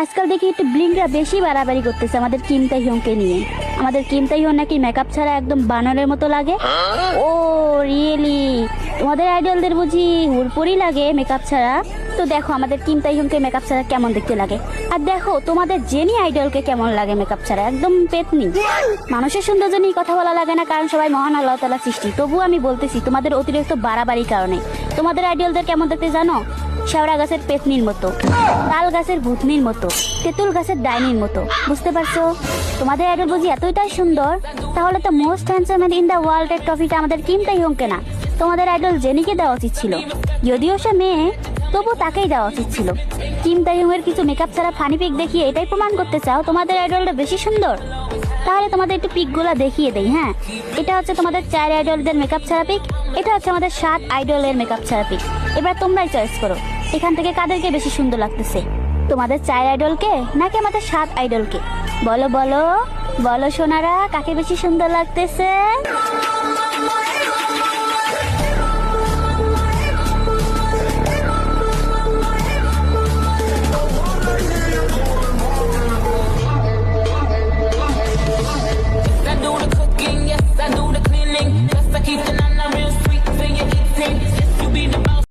আজকাল দেখি একটু ব্লিংরা বেশি বাড়াবাড়ি করতেছে আমাদের কিম তাইহংকে নিয়ে। আমাদের কিম তাইহং নাকি মেকআপ ছাড়া একদম বানরের মতো লাগে। ও রিয়েলি? তোমাদের আইডলদের বুঝি হুড়পড়ি লাগে মেকআপ ছাড়া? তো দেখো আমাদের কিম তাইহংকে মেকআপ ছাড়া কেমন দেখতে লাগে, আর দেখো তোমাদের জেনি আইডলকে কেমন লাগে মেকআপ ছাড়া, একদম পেতনি। মানুষের সৌন্দর্য নিয়ে কথা বলা লাগে না, কারণ সবাই মহান আল্লাহ তাআলা সৃষ্টি। তবুও আমি বলতেছি তোমাদের অতিরিক্ত বাড়াবাড়ির কারণে। তোমাদের আইডলদের কেমন দেখতে জানো? শেওড়া গাছের পেতনির মতো, তাল গাছের ভূতনির মতো, তেঁতুল গাছের ডাইনির মতো। বুঝতে পারছো? তোমাদের আইডল বুঝি এতটাই সুন্দর, তাহলে তো most handsome man in the world এর ট্রফিটা আমাদের কিম তাইহংকে না, তোমাদের আইডল জেনিকে দেওয়া উচিত ছিল। যদিও সে মেয়ে, তবু তাকেই দেওয়া উচিত ছিল। কিম তাইহং এর কিছু মেকআপ ছাড়া ফানি পিক দেখিয়ে এটাই প্রমাণ করতে চাও তোমাদের আইডলটা বেশি সুন্দর? তাহলে তোমাদের একটু পিকগুলো দেখিয়ে দেই। হ্যাঁ, এটা হচ্ছে তোমাদের 4 আইডলদের মেকআপ ছাড়া পিক, এটা হচ্ছে আমাদের 7 আইডলের মেকআপ ছাড়া পিক। এবার তোমরাই চয়েস করো এখান থেকে কাদেরকে বেশি সুন্দর লাগতেছে, তোমাদের 4 আইডলকে নাকি আমাদের 7 আইডলকে? বলো বলো বলো সোনারা, কাকে বেশি সুন্দর লাগতেছে?